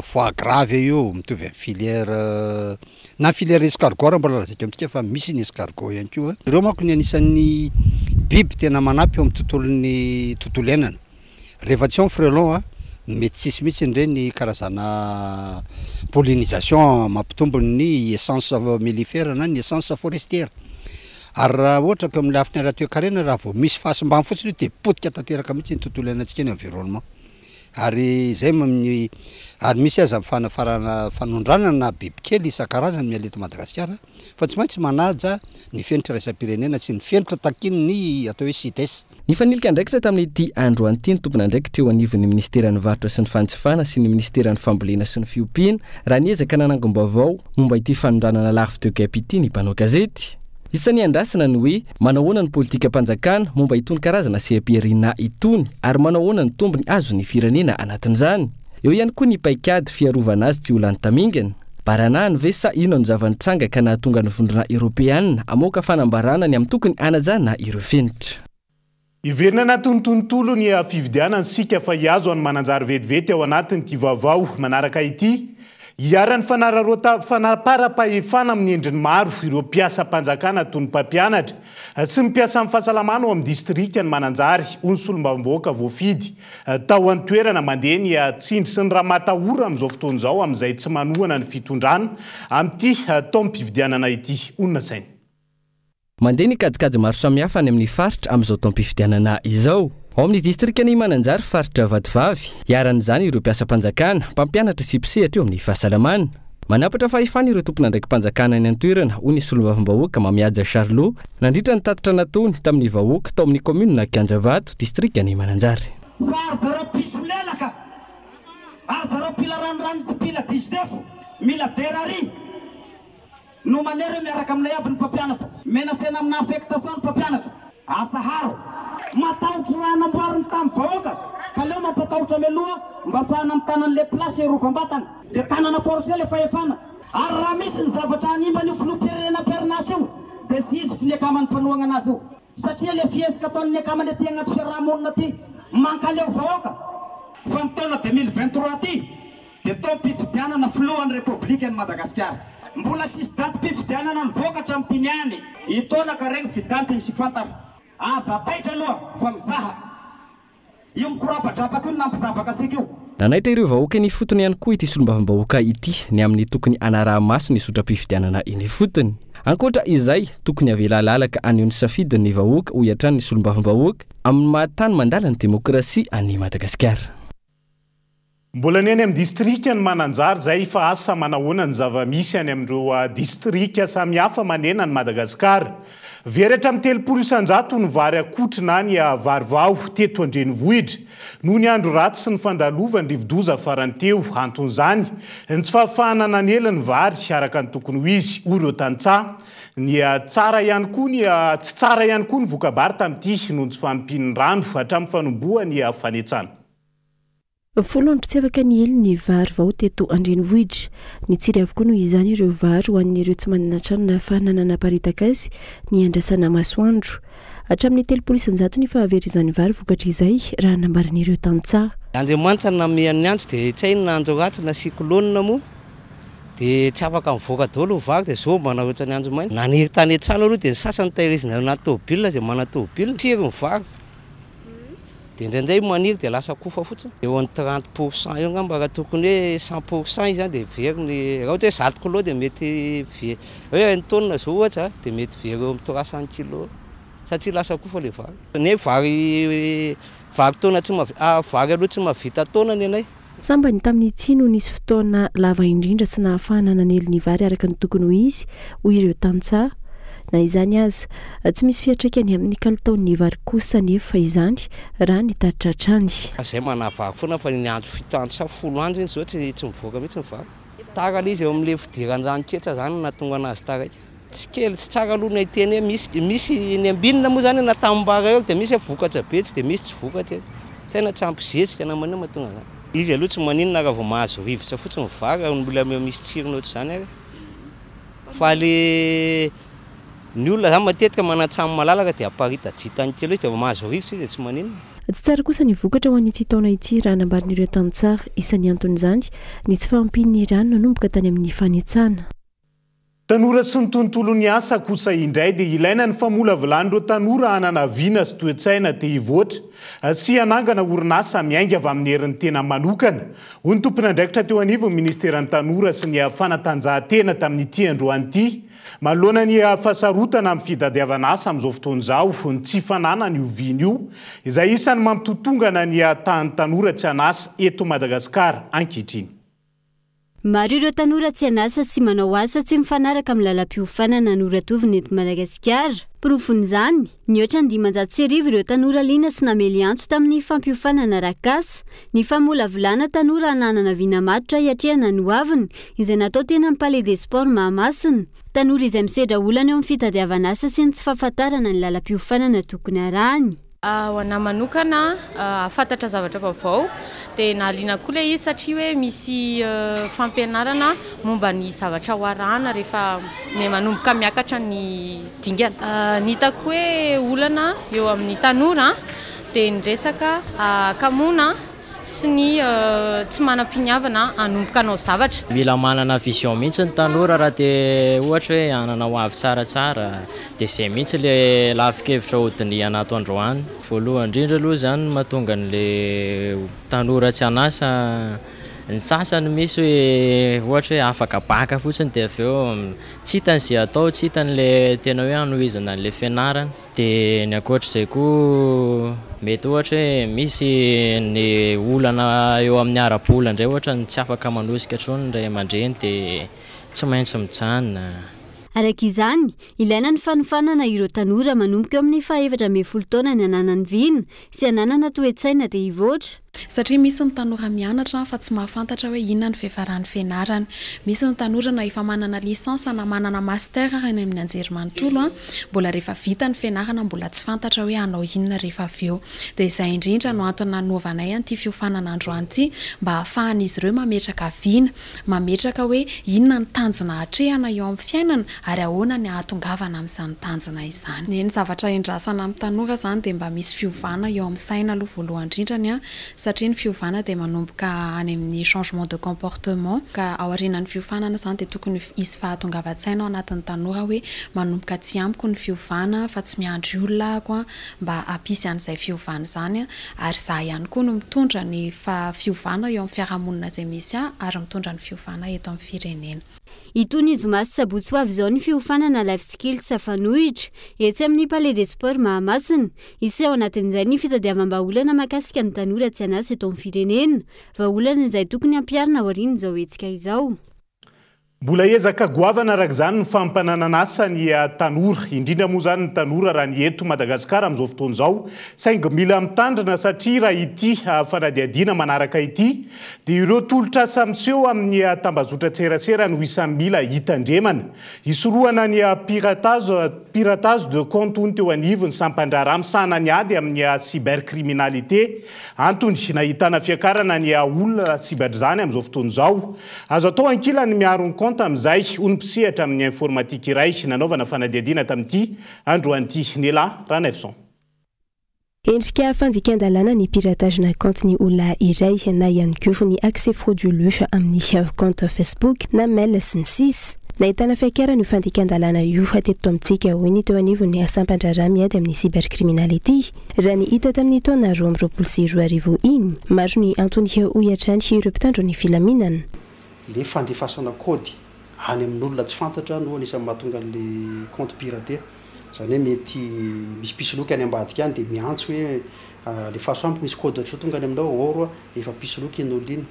Speaker 19: foie gras io mitovy amin'ny filière na filière escargot raha mbola lazaiko amintsika fa misy ny escargot ihany koa. Ireo manko ny anisan'ny biby tena manampy eo amin'ny tontolo iainana. Rehefa tsy ao frelon mety tsisy mihitsy ireny karazana pollinisation mampitombo ny essence mellifère na ny essence forestière. Ary raha ohatra ka amin'ny lafiny ara-toe-karena raha vao misy fahasimbany fotsiny dia potika tanteraka mihitsy ny tontolo iainantsika ny environnement. Ary zay ary misy aza fanafarana fanondrana na bibikely isan-karazany miala eto Madagasikara fa tsy maintsy manaja ny fenitra raisam-pirenena sy ny fenitra takiny ny atao hoe CITES.
Speaker 10: Ny fanilika andraikitra tamin'ity andro an'ity ny tompona andraikitra eo anivon'ny ministera ny varotra sy ny fanjifana sy ny ministera ny fambolena sy ny fiompiana raha niezaka nanangom-baovao momba ity fanondranana larve de guêpe ity ny mpanao gazety. Isan'ny andrasana ny hoe manao ahoana ny politika mpanjakana momba itony karazana sehampiarina itony ary manao ahoana ny tombony azo ny firenena anatin'izany. Eo ihany koa ny paikady fiarovana azy tsy ho lany tamingana. Baranahany ve sa ino ny zavanitranga ka nahatonga ny vondrona Europiana amoaka fanambarana ny amin'ny tokony anajana ireo fenitra.
Speaker 4: Iverina anatin'ny tontolo ny fividianana sika fa hiazo any mananjary vetivety ao anatin'ity vaovao manaraka ity hiaran'ny fanapara-pahefana amin'ny endriny maro ireo mpiasa mpanjakana toy ny mpampianatra sy ny mpiasa amin'ny fahasalamana ao amin'ny distrika ny mananjary ony solombavambahoaka voafidy tao any toerana mandeha ny tsindry sy ny raha matahora amin'izao fotoana izao amin'izay tsy manohana ny fitondrana amin'ity taom-pividianana ity onona sainy.
Speaker 10: Mandeha ny kajikajy maro samihafa any amin'ny faritra amin'izao taom-pividianana izao. Ao amin'ny distrika ny mananjary faritra Vadivavy, hiaran'izany ireo mpiasa-mpanjakana, mpampianatra sy mpisehatra eo amin'ny fahasalamana. Manapatra fahefana ireo tompona ndraiky mpanjakana any an-toerana hoy ny solombavambahoaka Mamiaja Charlot nandritra ny tatitra natony tamin'ny vahoaka tao amin'ny komuna Kianjavato, distrika ny mananjary.
Speaker 20: Fa ary zareo piso lelaka, ary zareo pila ranoranony sy pila disidefo, mila derary no manery miaraka aminay aby ny mpampianatra, menasena amina affectation ny mpampianatra, asa haro matahotra raha namboariny tamin'ny vahoaka ka leo mampatahotra meloha mba ahafahana mitana an'le plasy erovam-batana dia tanana forcé le fahefana ary raha misy ny zavatra hanimba ny filoham-pirenena perinasy io dia sy izy finekamany mpanohana anazy io satria le fiezika ataon'ny akamany aty agnaty fiarahamonina aty mankaleo vahoaka fa ny taona 2023 aty dia taom-pifidianana filohan'ny repoblika ny Madagasikara mbola sisy daty mpifidianana ny vokatra amin'ny tiniany itona ka regny fidantiny sy fantara aza taitra aloha fa mizaha io mikorapadrapaka io nampizabaka asika io.
Speaker 10: Nanaitra ireo vahoaka ny fotony ihany koa ity solombavambahoaka ity ny amin'ny tokony anaraha-maso ny sotram-pifidianana iny fotony. Ankoatra izay tokony avelalalaka anio ny safidiny vahoaka ho hiatrany ny solombavambahoaka amin'ny mahatany mandala ny demokrasia any Madagasikara.
Speaker 4: Mbola ny any amin'ny distrika ny mananjary zay fa asa manahoana ny zava-misy any amin'ireo distrika samihafa manena ny Madagasikara. Veratra amin'ny 300 ny vary akotrina ny varivao teto Andrenivohitra noho ny andro ratsy sy ny fandalovany rivodoza farany teo anton'izany ny tsy fahafahana nanela ny vary araka ny tokony ho izy hoy ireo tantsaha ny tsara ihany koa ny tsy tsara ihany koa ny vokabary tamin'ity noho ny tsy fampiny rano hatramin'ny fanomboa ny fanetsana.
Speaker 16: Folo andro tsy afaka ny ely ny vary vao teto Andrenivohitra. Ny tsiry avokoa noho izany ireo vary ho an'ireo tsy manana trano na ahafahanana naparitaka azy ny andrasana masoandro. Hatramin'ny 300 ny fahaverizany vary vokatra izay raha nambaran'ireo tantsaha.
Speaker 21: Andriamanitra namehan'ny andro dia tsy hay nandro ratsy na siklônina moa dia tsy afaka mivoaka daholo vary dia zao mana ohatrany andro maina. Naniry tany an-trano aloha dia ny sasany tahirizina anaty tômôbila izay mana tômôbila tsiry ny vary. Dia indraindray maniry dia lasa kofa fotsiny. Eo amin'ny 30% eo ngamba raha tokony hoe 100% izy dia very raha ohatra hoe 10 kilo dia mety very. Hoe 1 tonne zao ohatra dia mety very eo amin'ny 300 kilo satria lasa kofa le vary. Ny vary taona tsy vary aloha tsy mahavita taona ny anay.
Speaker 16: Sambany tamin'ny tsino nisy fotoana lava indrindra tsy nahafahana nanely ny vary araka ny tokony ho izy hoy ireo tantsaha. Na izany aza tsy misy fiatraikany amin'ny kalitaon'ny vary kosa nefa izany raha ny taritratrany.
Speaker 21: Zay manavary foana fa ny andro fitandro 10 andro iny zao tsy mivoaka mihitsy ny vary. Tara izy eo amin'le fidiran-dranoketra zany nahatonga anazy taraiky. Tsy kely tsy tsara aloha ny teny misy ny ambinina moa zany na tambara eo dia misy vokatra be tsy dia misy tsy vokatra. Tena tsy ampizesika namana mahatonga zany. Izy aloha tsy maninona raha vao mahazo rivotra fotsiny vary mbola misy tsirony ohatry zany ary. Fa le ny olona zany matetika manatrano malalaka dia aparita jitany kely izy dia mahazo rivotra izy tsy maninona.
Speaker 16: Tsy tsara kosa ny vokatra ho an'ity taona ity raha nambarin'ireo tantsaha isan'ny anton'izany ny tsy fahampian'ny rano nanomboka tany amin'ny fanetsana.
Speaker 4: Tanora sy ny tontolo ny asa kosa indray dia ilaina ny famolavolany ireo tanora hananaviana sy toe-tsaina te hivoatra sy hanangana orinasa miainga avy amin'ny herin'ny tena manokana. Hoy ny tompon'andraikitra teo anivon'ny ministeran'ny tanora sy ny fanatanjahantena tamin'ity androany ity manoloana ny fahasarotana amin'ny fitadiavana asa amin'izao fotoana izao ny tsy fanana ny oviany io izay isan'ny mampitotongana ny tahan'ny tanora tsy hanasa eto Madagasikara ankehitriny.
Speaker 14: Maro ireo tanora tsy hanasa sy manao asa tsy mifanaraka amin'ny lalam-piofanana noratoviny eto Madagasikara. Porofon'izany, nihoatra ny 500 ireo tanora liana sy namely antso tamin'ny fampiofanana rakasa, ny famolavolana tanora hananana viana matotra hiatrehana ny hoaviny izay natao teny amin'ny Palais des Sports Mahamasina. Tanora izay misedra olana eo amin'ny fitadiavana asa sy ny tsy fahafantarana ny lalam-piofanana tokony arahany.
Speaker 1: ho anahy manokana afantatra zavatra vaovao dia nahaliana koa ilay izy satria hoe misy fampianarana momba ny zavatra hoarahana rehefa manomboka miakatra ny dingana. Ny hitako hoe olana eo amin'ny tanora dia ny resaka kamoana sy ny tsy manam-piniavana hanomboka anao zavatra.
Speaker 22: Mila manana vision mihitsy ny tanora raha dia ohatra hoe hanana ho avy tsaratsara dia izay mihitsy le lafin-kevitra hodiny anato androany. Voalohany indrindra aloha zany mahatonga an'le tanora tsy hanasa ny sasany misy hoe ohatra hoe afaka baka fotsiny dia avy eo tsy hitany izay atao, tsy hitany le tena hoe hanohizana an'le fianarana. Dia ny ankoatr'izay koa mety ohatra hoe misy ny olana eo amin'ny ara-bola indray ohatra ny tsy afaka manosika trony indray aman-dreny dia tsy maintsy mijanona.
Speaker 14: Araka izany, ilaina ny fanofanana ireo tanora manomboka eo amin'ny 17 taona ny ananany vina sy ananana toe-tsaina dia hivoatra.
Speaker 23: Satria misy ny tanora mianatra fa tsy mahafantatra hoe inona ny fiafaran'ny fianarana. Misy ny tanora na efa manana lisansa na manana master any amin'ny anjerimanontolo mbola rehefa vita ny fianarana mbola tsy fantatra hoe hanao inona rehefa avy eo. Dia izay indrindra no antony nanaovanay an'ity fiofanana androany ity mba hahafahan'izy ireo mametraka viana, mametraka hoe inona ny tanjona hatrehana eo amin'ny fiainana ary ahoana ny ahatongavana amin'izany tanjona izany. Ny zavatra endrasana amin'ny tanora zany dia mba misy fiovana eo amin'ny saina aloha voalohany indrindrany satria ny fiovana dia manomboka any amin'ny changement de comportement ka ao aorianan'ny fiofanana zany dia tokony hisy fahatongavan-tsaina ao anatin'ny tanora hoe manomboka tsy amiko ny fiovana fa tsy miandry olona ako mba hampisy an'izay fiovana izany ary za ihany koa no mitondra ny fiovana eo amin'ny fiarahamonina izay misy ary mitondra ny fiovana eto amin'ny firenena.
Speaker 14: Itony izy Masy Sabotsy izao ny fiofanana life skills safanohitra etsy amin'ny Palais des Sports Mahamasina. Isy ao anatin'izay ny fitadiavam-baolana mahakasika ny tanora tsy hanasa eto amin'ny firenena. Vaolana izay tokony hampiarina ao aoriana izao hetsika izao.
Speaker 4: Mbola ezaka goavana araka izany ny fampanananasa ny tanora, indrindra moa izany ny tanora raha ny eto Madagasikara amin'izao fotoana izao, saingy mila mitandrina satria raha ity fanadihadiana manaraka ity dia ireo tolotr'asa miseho amin'ny tambazotra-tserasera no isan'ny mila hitandremana. Hisorohana ny piratage de compte hono teo anivony sampandrara misahana ny ady amin'ny cybercriminalité. Antony nahitana fiakarana ny olona cyber zany amin'izao fotoana izao. Azo atao ankilany miaro ny compte amin'izay hono mpisehatra amin'ny informatique iray nanaovana fanadihadiana tamin'ity androan'ity Nela Ranefson.
Speaker 16: Endrika fanjikan-dalàna ny piratage na compte ny olona iray na ihany koa ny accès frauduleux amin'ny compte Facebook na mail sy ny sisa. Nahitana fiakarana io fanjikan-dalàna io hateto amintsika hoy teo anivony asampandrara miady amin'ny cybercriminalité. Raha ny hita tamin'ny taona 2024 iny, maro ny antony hoiatrany ireo mpitandro ny filaminana.
Speaker 24: Le fandefasana kody any amin'olona tsy fantatra no anisany mahatonga le compte piraté. Zany hoe mety misy pisoloky any ambadika any dia miantso hoe le fahasoampy misy kody ohatry tonga any aminao oro efa pisoloky iny olo iny.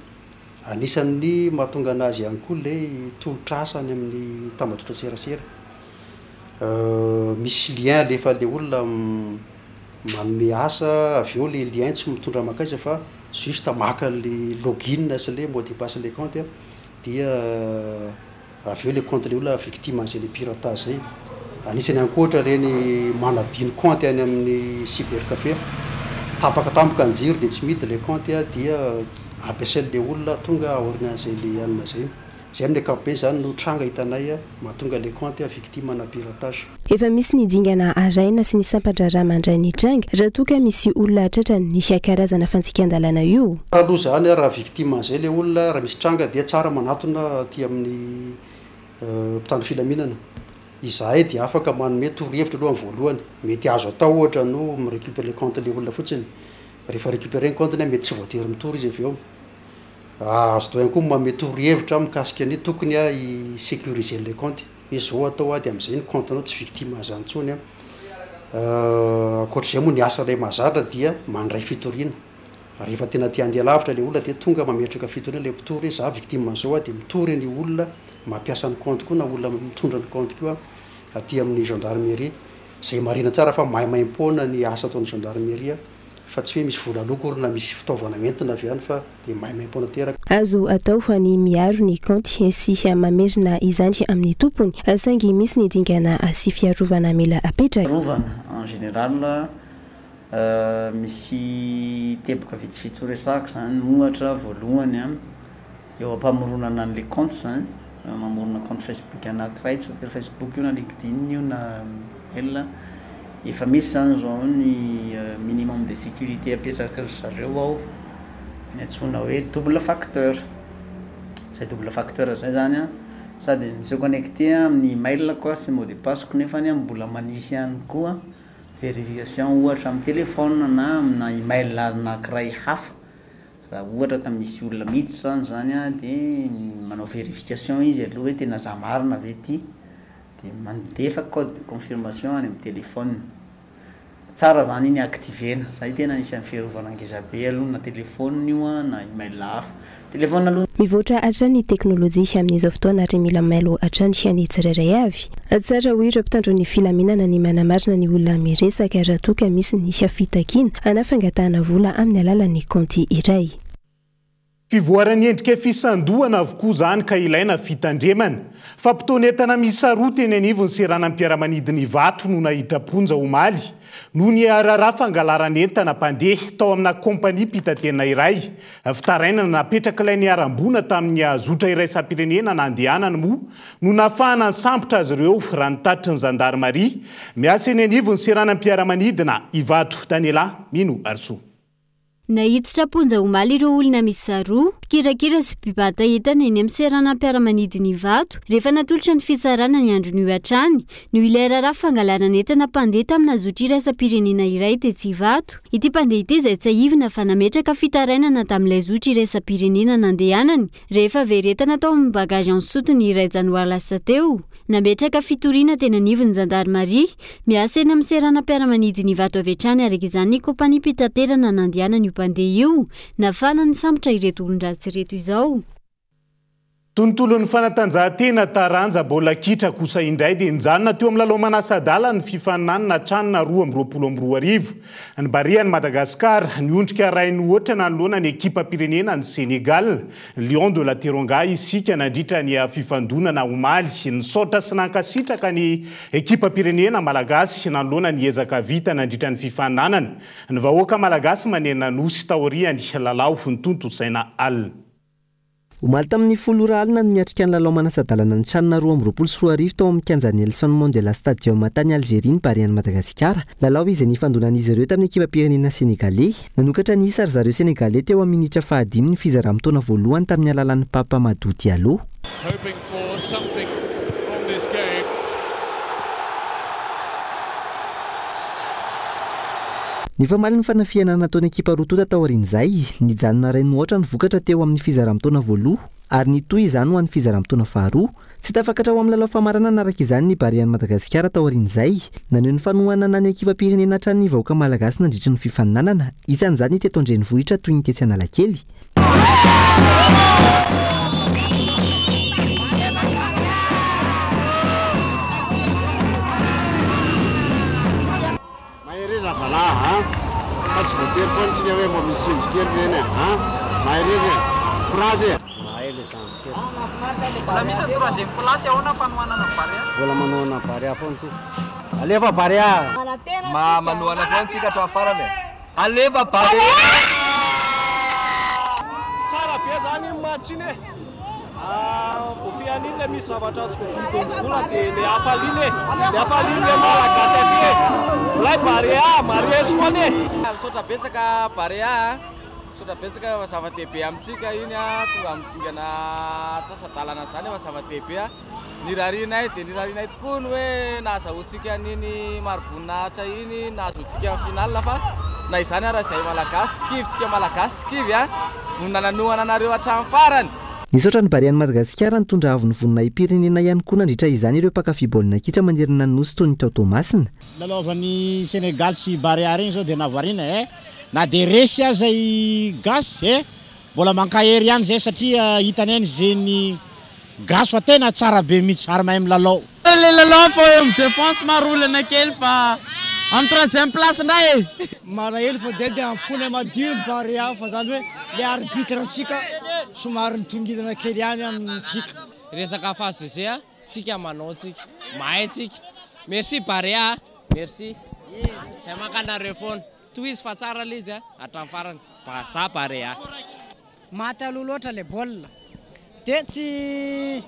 Speaker 24: Anisan'ny mahatonga anazy ihany koa le tolotr'asa any amin'ny tambazotra serasera. Misy lien lefa le olona manome asa avy eo le lien tsy mitondra makaiza fa juste maka le login sy le mot de passe le compte dia avy eo le compte le olona victime an'izay le piratage zay. Anisany ankoatra reny manadino compte any amin'ny cybercafé. Tapaka tampoka ny jiro dia tsy midy le compte dia ampiasain'le olona tonga aorinan'izay le anina zay. Zay amin'ny ankapobeny zany no tranga hitanay mahatonga le compte victime na piratage.
Speaker 16: Efa misy ny dingana araina sy ny sampandrara mandray ny tranga raha toka misy olona tratrany ny karazana fanjikan-dalàna io.
Speaker 24: Aloha zany raha victime zay le olona raha misy tranga dia tsara manatona aty amin'ny mpitandro filaminana. Izahay dia afaka manome torohevitra aloha amin'ny voalohany. Mety azo atao ohatra no mirécupérer le compte le olona fotsiny. Rehefa récupérer ny compte mety tsy voatery mitory izy avy eo. Azo atao ihany koa manome torohevitra mikasika ny tokony sécuriser le compte. Hoe zao atao dia amin'izay ny compte anao tsy victime azy antsony. Ankoatr'izay moa ny asa ilay mahazatra dia mandray fitoriana. Rehefa tena tia handeha lavitra le olona dia tonga mametraka fitoriana le mpitory za victime an'izao dia mitory ny olona mampiasa ny compte koa na olona mitondra ny compte koa aty amin'ny gendarmerie. Zay marina tsara fa maimaimpona ny asa ataon'ny gendarmerie fa tsy hoe misy vola loko na misy fitaovana entina avy any fa dia maimaimpona teraka.
Speaker 16: Azo atao ho ny miaro ny compte sy mamerina izany amin'ny tompony saingy misy ny dingana sy fiarovana mila apetraka.
Speaker 25: Rovana en général
Speaker 3: misy teboka vitsivitsy ho resaka zany ohatra voalohany a eo ampamoronana an'le compte zany mamorona compte Facebook anankiray tsy voatery Facebook io na LinkedIn io na mail efa misy zany zao ny minimum de sécurité apetraka ry zareo ao ny antsoina hoe double facteur zay double facteur zay zany a sady misy connecté amin'ny mail koa sy mot de passe nefany mbola manisy ihany koa vérification ohatra amin'ny téléphone na amina email anankiray hafa raha ohatra ka misy olona miditra zany a dia manao vérification izy aloha hoe tena za marina ve ty dia mandefa code de confirmation any amin'ny téléphone tsara zany iny activena zay tena nisy amin'ny fiarovana angezabe aloha na téléphone io na email hafa téléphone aloha
Speaker 16: mivoatra hatrany teknôlôjia amin'izao fotoana ary mila mailo hatrany hiany tsirairay avy tsara ho ireo mpitandro ny filaminana ny manamarina ny olona miresaka raha toka misy nisy fitakiana anafangatahana vola amin'ny alalan'ny konty iray
Speaker 4: fivoarany endrika fisandohana avokoa zany ka ilaina fitandremana fampitoanetana misaroa teny anivony serana ampiaramanidiny vato no nahitra-ponja omaly no ny arara fangalarana entana mpandeha tao amina kompania pitatena iray fitarainana napetraka ilay ny arambona tamin'ny azotra iray sam-pirenena nandehanana moa no nafahana ny sambotra azy ireo raha nitatry ny zandarmaria miasa eny anivony serana ampiaramanidina ivato tanela mino arso
Speaker 14: nahiditra ponja omaly ireo olona misy saroa kirakira sy mpibata entana eny amin'ny serana ampiaramanidiny vato rehefa natolotra ny fitsarana ny andron'io hatrany no ilay raharaha fangalarana entana mpandeha tamina zotra iraisam-pirenena iray tetsy vato ity mpandeha ity izay tsy aivina fa nametraka fitarainana tamin'ilay zotra iraisam-pirenena nandehanany rehefa veretana tao amin'ny bagazy ansotony iray janoary lasa teo nametraka fitoriana teny anivony zandarmaria miasa eny amin'ny serana ampiaramanidiny vato avy hatrany araka izany kompania pitaterana nandehanany mpandeha io nafana ny sambotra ireto olon-dratsy ireto izao
Speaker 4: tontolon'ny fanatanjahantena taranja bola kitra kosa indray dia nijanona teo amin'ny lalao manasa-dala ny fifaninanana tranona 2024 ny barian'i Madagasikara niondrika rainy ohatra nanoloana ny ekipa pirenena ny Senegal Lion de la Teranga isika nandritra ny fifandonana omaly nisaotra sy nankasitraka ny ekipa pirenena malagasy nanoloana ny ezaka vita nandritra ny fifaninanana ny vahoaka malagasy manena nosy taoriany lalao nitonto saina alina
Speaker 8: omaly tamin'ny folora alina no niatrika ny lalao manasa-dalana ny tranona 2024 tao amin'ny kianja Nelson Mandela Stadium tany Algérie ny barian'i Madagasikara lalao izay nifandonan'izy ireo tamin'ny ekipa pirenena Senegalais nanokatra ny isa ry zareo Senegalais teo amin'ny minitra fahadimy ny fizarana-taona voalohany tamin'ny alalan'ny Papa Madou Diallo
Speaker 5: hoping for something from this game.
Speaker 8: Ny famaly ny fanafiana nataon'ny ekipa rotota taorian'izay nijanona ray nohatra ny vokatra teo amin'ny fizarana-taona voaloha ary nitoy izany ho an'ny fizarana-taona faharoa tsy tafakatra ho amin'ny lalao famarana naraka izany ny barian'i Madagasikara taorian'izay naneho ny fanohanana ny ekipa pirenena hatrany ny vahoaka malagasy nandritra ny fifaninanana isan'izany teto Andrenivohitra toy ny tetsy Analakely
Speaker 6: tsy voatery foana tsika hoe mba misy endrikely reny maherezy courage vola manohana barea foana tsika alefa barea manohana foana tsika hatrany farany alefa barea
Speaker 9: tsara be zany matsiny voafian'iny le misy zavatra tsy voafivola dia le hafaliny le malagasy aty lay barea maresy foany
Speaker 6: misaotra betsaka barea misaotra betsaka zava-dehibe amintsika iny tonga mitongana sasa-dalana zany fa zava-dehibe nirarinay dia nirarinay tokoa ny hoe nahazahoantsika niny marobonahatra iny nahazoantsika finalina fa na izany raha izay malagasy tsy kivy tsika malagasy tsy kivy voninananohana anareo hatramin'ny farany
Speaker 8: nisaotra ny barian'i Madagasikara nitondra avy ny vonina pirenena ihany koa nandritra izany ireo mpakafy baolina kitra manerana ny nosy toy ny tao Tomasina
Speaker 7: lalaovan'ny Senegal sy Barea regny zao dia navarina na dia resy azy zay gasy mbola mankahery ihany zay satria hitaneny zeny gasy fa tena tsara be mihitsy ary mahay milalao
Speaker 25: le lalao fa eo amin'ny défense marolana kely fa en troisième place ndray
Speaker 7: marahely fa dia amin'ny fony madio ny Barea fa zany hoe le arbitre antsika somary nitongilana kely ihany amintsika
Speaker 25: resaka phase de jeu tsika manao tsika mahay tsika merci Barea merci zay makanareo foana
Speaker 11: toy izy fa tsara le izy hatramin'ny farany za pare
Speaker 12: maty aloha loatra le baolina dia tsy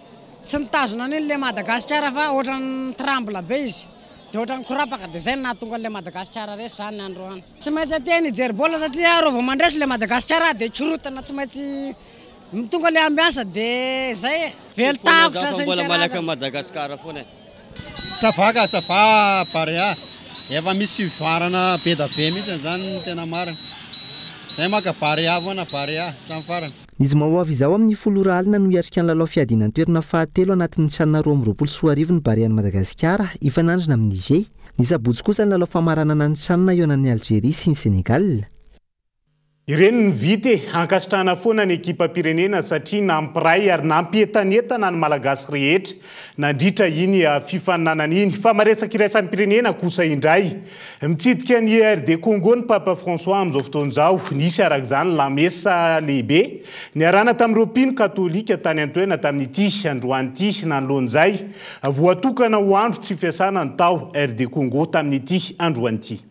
Speaker 12: mitazona an'iny le Madagasikara fa ohatran'ny tremble be izy dia ohatran'ny korapaka dia zay nahatonga le Madagasikara resy zany androany tsy maintsy ateny hijery baolina satria rô vao mandresy le Madagasikara dia tsorotana tsy maintsy mitonga le ambiansa dia zay velotavotra
Speaker 13: sa mbola malaka Madagasikara foana
Speaker 24: sava parea efa misy fivarana be da be mihitsy zany tena marina zay maka parea foana parea hatramin'ny farany
Speaker 8: izy mahoavy izao amin'ny 10 alina no hiatrika ny lalao fiadina ny toerana fahatelo anatin'ny tranona 2024 ny Barea ny Madagasikara ifanandrina amin'ny Niger. Ny sabotsy kosa ny lalao famaranana ny tranona eo anan'ny Algérie sy ny Sénégal.
Speaker 4: Ireny ny vity ankasitrahana foana ny ekipa pirenena satria nampiray ary nampientanetana ny malagasy rehetra nandritra iny fifaninanana iny fa maresaka iraisan'ny pirenena kosa indray mitsidika ny RD Congo ny Papa François amin'izao fotoan'izao nisy araka izany lamesa lehibe niarana tamin'ireo mpino katolika tany antoerana tamin'ity androany ity nanoloan'izay voatokana ho andro tsy fiasana ny tao RD Congo tamin'ity androany ity.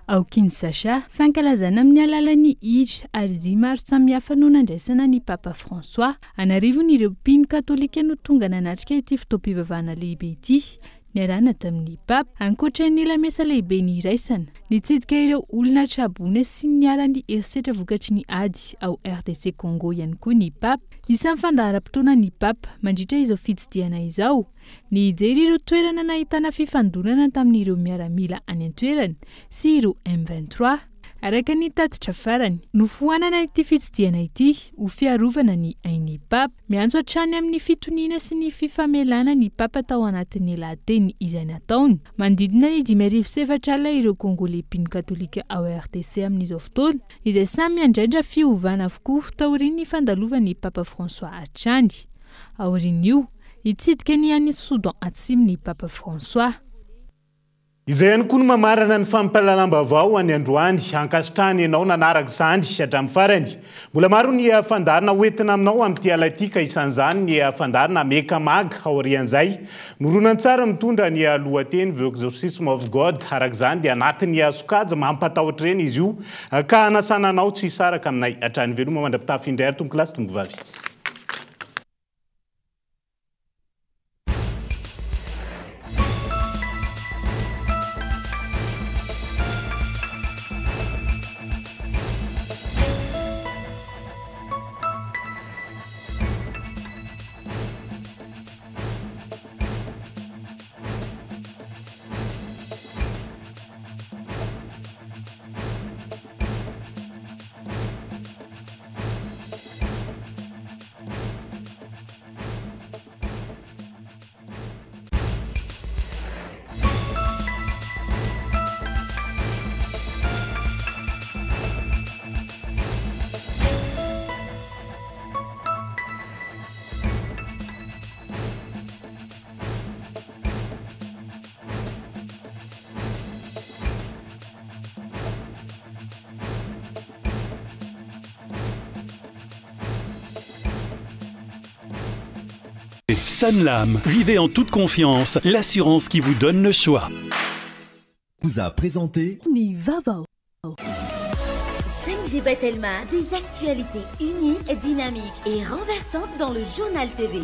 Speaker 15: Ao Kinshasa, fankalazana amin'ny alalan'ny hija ary dia maro samihafa no nandraisana ny Papa François anarivon'ireo mpino katolika no tonga nanatrika ity fotoam-pivavahana lehibe ity niarana tamin'ny Papa ankoatran'ny lamesa lehibe ny iraisana nitsidika ireo olona trabona sy niara-ny herisetra vokatry ny ady ao RDC Congo ihany koa ny Papa isan'ny fandaharam-potoana ny Papa mandritra izao fitsidiana izao ny hijery ireo toerana nahitana fifandonana tamin'ireo miaramila any an-toerana sy ireo M23 araka ny tatitra farany nofoanana ity fitsidiana ity ho fiarovana ny ainy Papa miantso hatrany amin'ny fitoniana sy ny fifamelana ny Papa tao anatin'ny lateny izay nataony manodidina ny 5,700 alina ireo Kongolais mpino katolika ao RDC amin'izao fotoana izay samy andraindra fiovana avokoa taorian'ny fandalovan'ny Papa François hatrany aorian'io itsidika ny any Soudan atsiminy Papa François.
Speaker 4: Izay ihany koa no mamarana ny fampalalam-baovao any androany ankasitrahany ianao nanaraka izany hatramin'ny farany. Mbola maro ny fandarina hoentina aminao amin'ity alaity ka isan'izany ny fandarina Mekamaga aorian'izay. Noronan tsara mitondra ny lohateny The Exorcism of God araka izany dia anatin'ny sokajy mampatahotra ireny izy io ka hanasana anao tsy hisaraka aminay hatrany veloma mandra-pitafy indray ary tombokilasy tombovavy.
Speaker 2: Sanlam, vivez en toute confiance, l'assurance qui vous donne le choix.
Speaker 17: Vous a présenté
Speaker 26: Nivavo. 5G Batelma, des actualités uniques, dynamiques et renversantes dans le journal TV.